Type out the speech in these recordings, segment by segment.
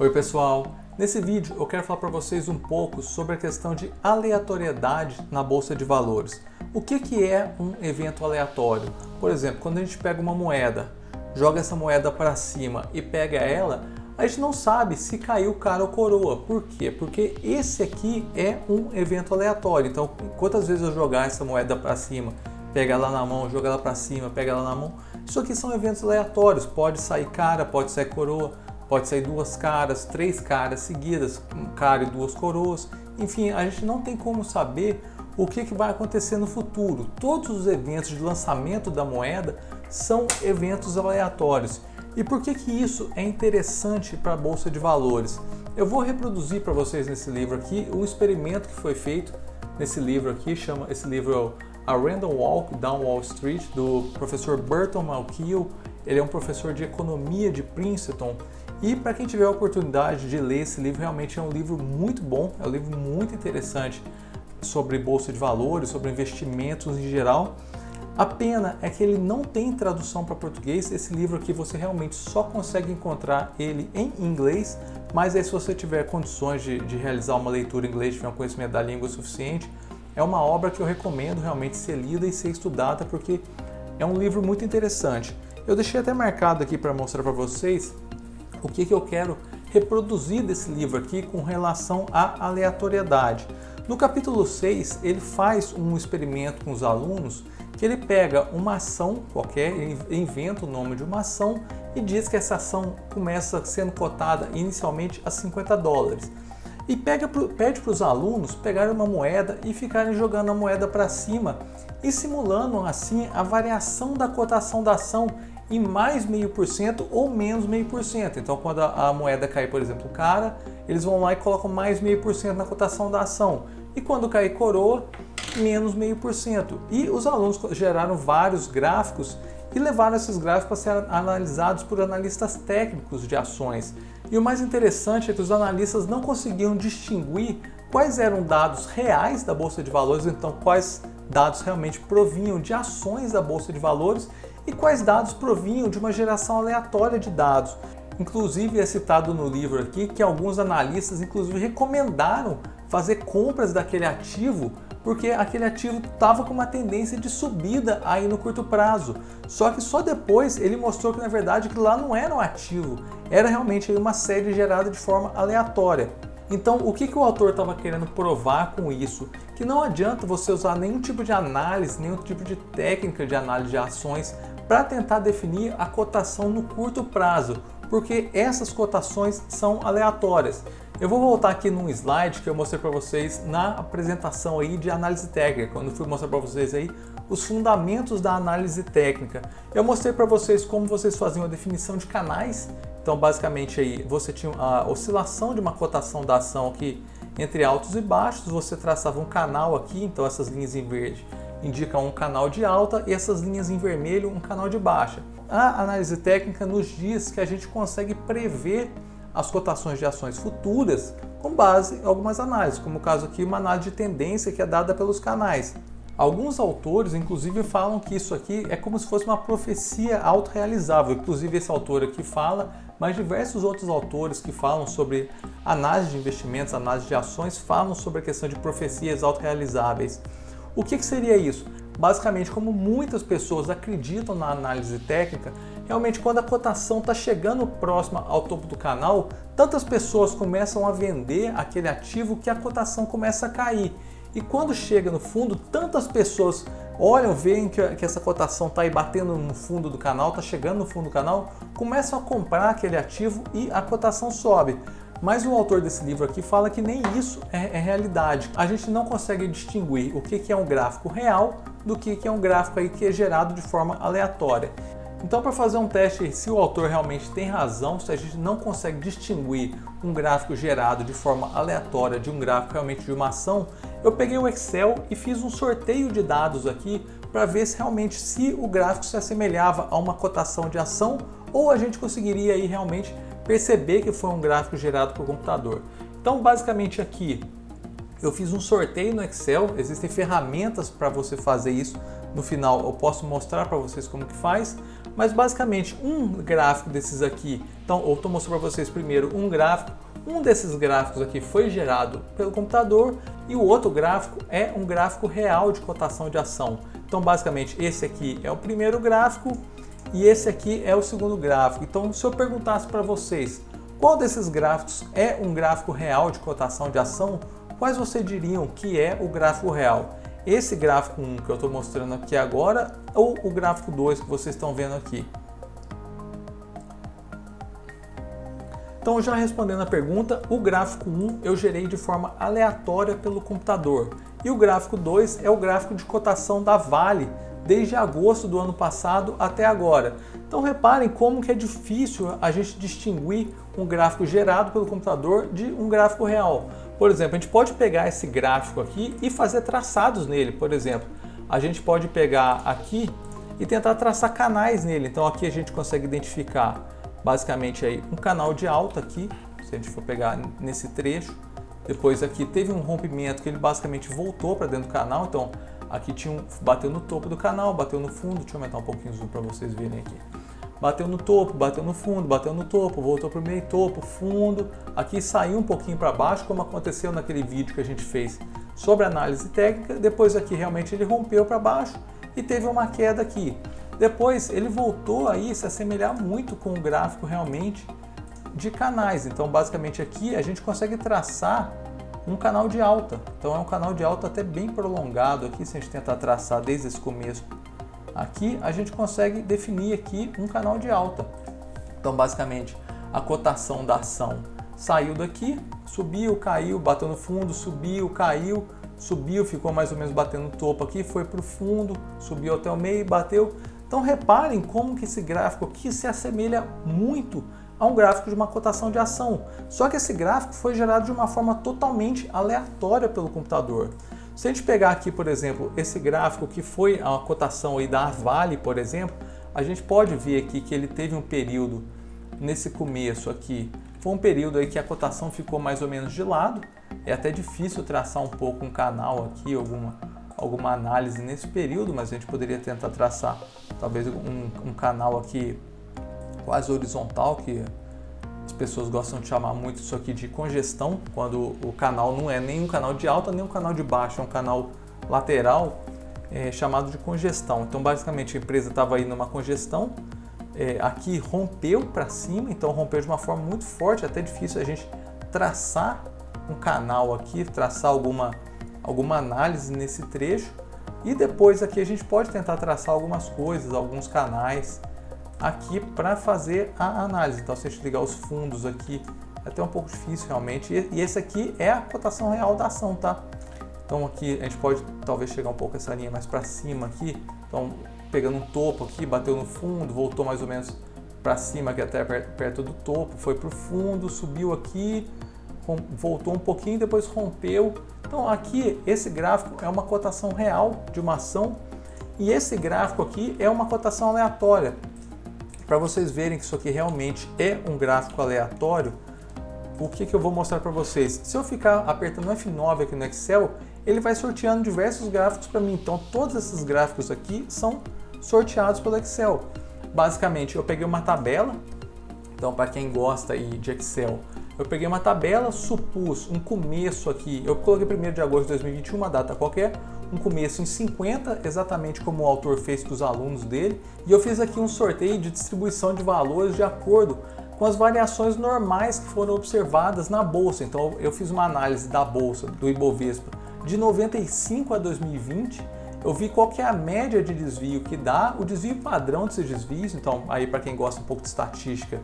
Oi pessoal, nesse vídeo eu quero falar para vocês um pouco sobre a questão de aleatoriedade na Bolsa de Valores. O que é um evento aleatório? Por exemplo, quando a gente pega uma moeda, joga essa moeda para cima e pega ela, a gente não sabe se caiu cara ou coroa. Por quê? Porque esse aqui é um evento aleatório. Então, quantas vezes eu jogar essa moeda para cima, pega ela na mão, joga ela para cima, pega ela na mão, isso aqui são eventos aleatórios. Pode sair cara, pode sair coroa, pode sair duas caras, três caras seguidas, um cara e duas coroas. Enfim, a gente não tem como saber o que vai acontecer no futuro. Todos os eventos de lançamento da moeda são eventos aleatórios. E por que isso é interessante para a Bolsa de Valores? Eu vou reproduzir para vocês nesse livro aqui um experimento que foi feito nesse livro aqui, esse livro A Random Walk Down Wall Street, do professor Burton Malkiel. Ele é um professor de economia de Princeton. E para quem tiver a oportunidade de ler esse livro, realmente é um livro muito bom, é um livro muito interessante sobre Bolsa de Valores, sobre investimentos em geral. A pena é que ele não tem tradução para português. Esse livro aqui você realmente só consegue encontrar ele em inglês, mas aí se você tiver condições de realizar uma leitura em inglês, tiver um conhecimento da língua suficiente, é uma obra que eu recomendo realmente ser lida e ser estudada, porque é um livro muito interessante. Eu deixei até marcado aqui para mostrar para vocês o que eu quero reproduzir desse livro aqui com relação à aleatoriedade. No capítulo 6, ele faz um experimento com os alunos que ele pega uma ação qualquer, ele inventa o nome de uma ação e diz que essa ação começa sendo cotada inicialmente a $50. E pede para os alunos pegarem uma moeda e ficarem jogando a moeda para cima e simulando assim a variação da cotação da ação em mais 0,5% ou menos 0,5%. Então, quando a moeda cair, por exemplo, cara, eles vão lá e colocam mais 0,5% na cotação da ação. E quando cair coroa, menos 0,5%. E os alunos geraram vários gráficos e levaram esses gráficos para serem analisados por analistas técnicos de ações. E o mais interessante é que os analistas não conseguiam distinguir quais eram dados reais da Bolsa de Valores, então quais dados realmente provinham de ações da Bolsa de Valores e quais dados provinham de uma geração aleatória de dados. Inclusive é citado no livro aqui que alguns analistas inclusive recomendaram fazer compras daquele ativo porque aquele ativo estava com uma tendência de subida aí no curto prazo. Só que só depois ele mostrou que na verdade aquilo lá não era um ativo, era realmente uma série gerada de forma aleatória. Então, o que o autor estava querendo provar com isso? Que não adianta você usar nenhum tipo de análise, nenhum tipo de técnica de análise de ações para tentar definir a cotação no curto prazo, porque essas cotações são aleatórias. Eu vou voltar aqui num slide que eu mostrei para vocês na apresentação aí de análise técnica, quando eu fui mostrar para vocês aí os fundamentos da análise técnica. Eu mostrei para vocês como vocês faziam a definição de canais. Então, basicamente aí você tinha a oscilação de uma cotação da ação aqui entre altos e baixos, você traçava um canal aqui, então essas linhas em verde indicam um canal de alta e essas linhas em vermelho um canal de baixa. A análise técnica nos diz que a gente consegue prever as cotações de ações futuras com base em algumas análises, como o caso aqui, uma análise de tendência que é dada pelos canais. Alguns autores, inclusive, falam que isso aqui é como se fosse uma profecia autorrealizável. Inclusive, esse autor aqui fala, mas diversos outros autores que falam sobre análise de investimentos, análise de ações, falam sobre a questão de profecias autorrealizáveis. O que seria isso? Basicamente, como muitas pessoas acreditam na análise técnica, realmente quando a cotação está chegando próxima ao topo do canal, tantas pessoas começam a vender aquele ativo que a cotação começa a cair. E quando chega no fundo, tantas pessoas olham, veem que essa cotação está aí batendo no fundo do canal, está chegando no fundo do canal, começam a comprar aquele ativo e a cotação sobe. Mas o autor desse livro aqui fala que nem isso é realidade. A gente não consegue distinguir o que é um gráfico real do que é um gráfico aí que é gerado de forma aleatória. Então, para fazer um teste se o autor realmente tem razão, se a gente não consegue distinguir um gráfico gerado de forma aleatória de um gráfico realmente de uma ação, eu peguei o Excel e fiz um sorteio de dados aqui para ver se realmente o gráfico se assemelhava a uma cotação de ação ou a gente conseguiria aí realmente perceber que foi um gráfico gerado por computador. Então, basicamente aqui eu fiz um sorteio no Excel, existem ferramentas para você fazer isso no final eu posso mostrar para vocês como que faz, mas basicamente um gráfico desses aqui, então eu estou mostrando para vocês primeiro um gráfico, um desses gráficos aqui foi gerado pelo computador e o outro gráfico é um gráfico real de cotação de ação. Então basicamente esse aqui é o primeiro gráfico e esse aqui é o segundo gráfico. Então se eu perguntasse para vocês qual desses gráficos é um gráfico real de cotação de ação, quais vocês diriam que é o gráfico real? Esse gráfico 1 que eu estou mostrando aqui agora ou o gráfico 2 que vocês estão vendo aqui? Então, já respondendo a pergunta, o gráfico 1 eu gerei de forma aleatória pelo computador e o gráfico 2 é o gráfico de cotação da Vale desde agosto do ano passado até agora. Então reparem como que é difícil a gente distinguir um gráfico gerado pelo computador de um gráfico real. Por exemplo, a gente pode pegar esse gráfico aqui e fazer traçados nele. Por exemplo, a gente pode pegar aqui e tentar traçar canais nele. Então aqui a gente consegue identificar basicamente aí um canal de alta aqui, se a gente for pegar nesse trecho. Depois aqui teve um rompimento que ele basicamente voltou para dentro do canal. Então aqui bateu no topo do canal, bateu no fundo. Deixa eu aumentar um pouquinho o zoom para vocês verem aqui. Bateu no topo, bateu no fundo, bateu no topo, voltou para o meio topo, fundo. Aqui saiu um pouquinho para baixo, como aconteceu naquele vídeo que a gente fez sobre análise técnica. Depois aqui realmente ele rompeu para baixo e teve uma queda aqui. Depois ele voltou aí se assemelhar muito com o gráfico realmente de canais. Então basicamente aqui a gente consegue traçar um canal de alta. Então é um canal de alta até bem prolongado aqui, se a gente tentar traçar desde esse começo. Aqui a gente consegue definir aqui um canal de alta. Então basicamente a cotação da ação saiu daqui, subiu, caiu, bateu no fundo, subiu, caiu, subiu, ficou mais ou menos batendo no topo aqui, foi para o fundo, subiu até o meio, bateu. Então reparem como que esse gráfico aqui se assemelha muito a um gráfico de uma cotação de ação. Só que esse gráfico foi gerado de uma forma totalmente aleatória pelo computador. Se a gente pegar aqui, por exemplo, esse gráfico que foi a cotação aí da Vale, por exemplo, a gente pode ver aqui que ele teve um período nesse começo aqui. Foi um período aí que a cotação ficou mais ou menos de lado. É até difícil traçar um pouco um canal aqui, alguma análise nesse período, mas a gente poderia tentar traçar talvez um canal aqui quase horizontal, que as pessoas gostam de chamar muito isso aqui de congestão, quando o canal não é nem um canal de alta nem um canal de baixa, é um canal lateral chamado de congestão. Então basicamente a empresa estava aí numa congestão, aqui rompeu para cima, então rompeu de uma forma muito forte, até difícil a gente traçar um canal aqui, traçar alguma análise nesse trecho. E depois aqui a gente pode tentar traçar algumas coisas, alguns canais aqui para fazer a análise. Então se a gente ligar os fundos aqui, é até um pouco difícil realmente. E esse aqui é a cotação real da ação, tá? Então aqui a gente pode talvez chegar um pouco essa linha mais para cima aqui. Então pegando um topo aqui, bateu no fundo, voltou mais ou menos para cima aqui até perto do topo, foi para o fundo, subiu aqui, voltou um pouquinho, depois rompeu. Então aqui esse gráfico é uma cotação real de uma ação e esse gráfico aqui é uma cotação aleatória. Para vocês verem que isso aqui realmente é um gráfico aleatório, o que eu vou mostrar para vocês? Se eu ficar apertando F9 aqui no Excel, ele vai sorteando diversos gráficos para mim. Então todos esses gráficos aqui são sorteados pelo Excel. Basicamente eu peguei uma tabela, então para quem gosta aí de Excel, eu peguei uma tabela, supus um começo aqui, eu coloquei 1º de agosto de 2021, uma data qualquer, um começo em 50, exatamente como o autor fez com os alunos dele, e eu fiz aqui um sorteio de distribuição de valores de acordo com as variações normais que foram observadas na bolsa. Então eu fiz uma análise da bolsa, do Ibovespa, de 95 a 2020, eu vi qual que é a média de desvio que dá, o desvio padrão desses desvios. Então aí para quem gosta um pouco de estatística,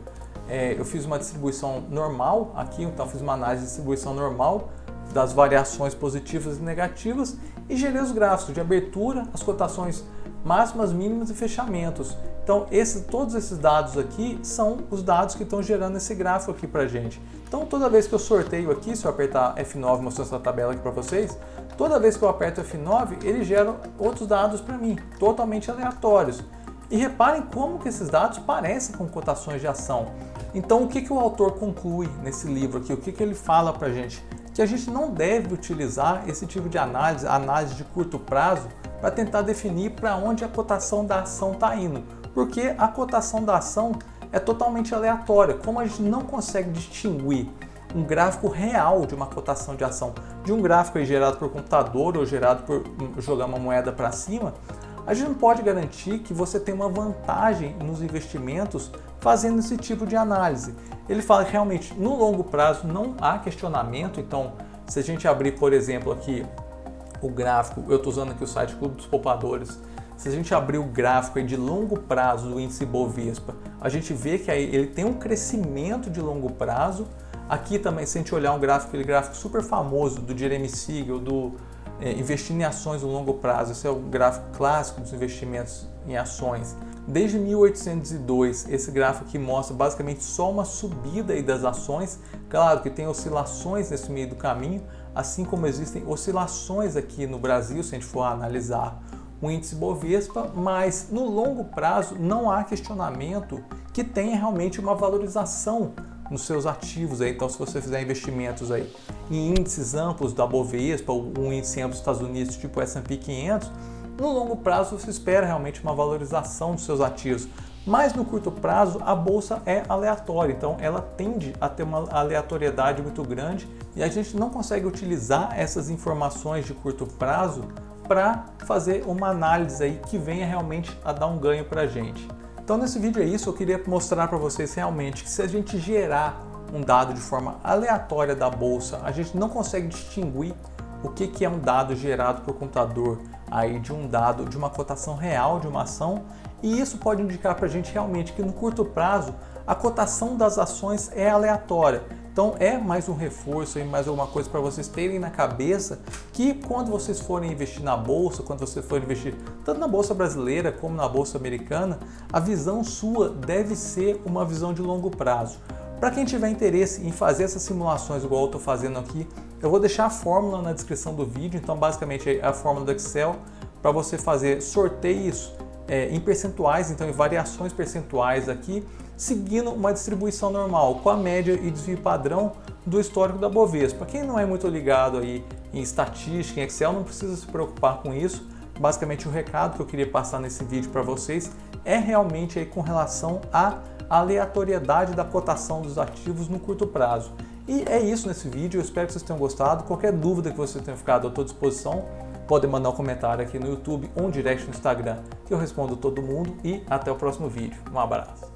eu fiz uma distribuição normal aqui, então fiz uma análise de distribuição normal das variações positivas e negativas e gerei os gráficos de abertura, as cotações máximas, mínimas e fechamentos. Então todos esses dados aqui são os dados que estão gerando esse gráfico aqui pra gente. Então toda vez que eu sorteio aqui, se eu apertar F9 mostrando essa tabela aqui para vocês, toda vez que eu aperto F9 ele gera outros dados para mim, totalmente aleatórios. E reparem como que esses dados parecem com cotações de ação. Então o que o autor conclui nesse livro aqui, o que ele fala pra gente? Que a gente não deve utilizar esse tipo de análise de curto prazo, para tentar definir para onde a cotação da ação está indo, porque a cotação da ação é totalmente aleatória. Como a gente não consegue distinguir um gráfico real de uma cotação de ação de um gráfico aí gerado por computador ou gerado por jogar uma moeda para cima, a gente não pode garantir que você tem uma vantagem nos investimentos fazendo esse tipo de análise. Ele fala que realmente no longo prazo não há questionamento. Então, se a gente abrir, por exemplo, aqui o gráfico, eu estou usando aqui o site Clube dos Poupadores, se a gente abrir o gráfico aí de longo prazo do índice Bovespa, a gente vê que aí ele tem um crescimento de longo prazo. Aqui também, se a gente olhar um gráfico, aquele gráfico super famoso do Jeremy Siegel, do Investindo em Ações no Longo Prazo, esse é o gráfico clássico dos investimentos em ações. Desde 1802, esse gráfico aqui mostra basicamente só uma subida aí das ações. Claro que tem oscilações nesse meio do caminho, assim como existem oscilações aqui no Brasil, se a gente for analisar o índice Bovespa, mas no longo prazo não há questionamento que tenha realmente uma valorização nos seus ativos aí. Então, se você fizer investimentos aí em índices amplos da Bovespa, ou um índice amplo dos Estados Unidos, tipo o S&P 500, no longo prazo você espera realmente uma valorização dos seus ativos. Mas no curto prazo a bolsa é aleatória, então ela tende a ter uma aleatoriedade muito grande e a gente não consegue utilizar essas informações de curto prazo para fazer uma análise aí que venha realmente a dar um ganho para a gente. Então nesse vídeo é isso, eu queria mostrar para vocês realmente que se a gente gerar um dado de forma aleatória da bolsa, a gente não consegue distinguir o que é um dado gerado por computador aí de um dado de uma cotação real de uma ação, e isso pode indicar para a gente realmente que no curto prazo a cotação das ações é aleatória. Então é mais um reforço, mais alguma coisa para vocês terem na cabeça que quando vocês forem investir na bolsa, quando vocês forem investir tanto na bolsa brasileira como na bolsa americana, a visão sua deve ser uma visão de longo prazo. Para quem tiver interesse em fazer essas simulações igual eu estou fazendo aqui, eu vou deixar a fórmula na descrição do vídeo. Então basicamente é a fórmula do Excel para você fazer sorteios em percentuais, então em variações percentuais aqui, seguindo uma distribuição normal, com a média e desvio padrão do histórico da Bovespa. Quem não é muito ligado aí em estatística, em Excel, não precisa se preocupar com isso. Basicamente o recado que eu queria passar nesse vídeo para vocês é realmente aí com relação à aleatoriedade da cotação dos ativos no curto prazo. E é isso nesse vídeo, eu espero que vocês tenham gostado. Qualquer dúvida que vocês tenham ficado, eu estou à disposição. Podem mandar um comentário aqui no YouTube ou um direct no Instagram, que eu respondo todo mundo. E até o próximo vídeo. Um abraço.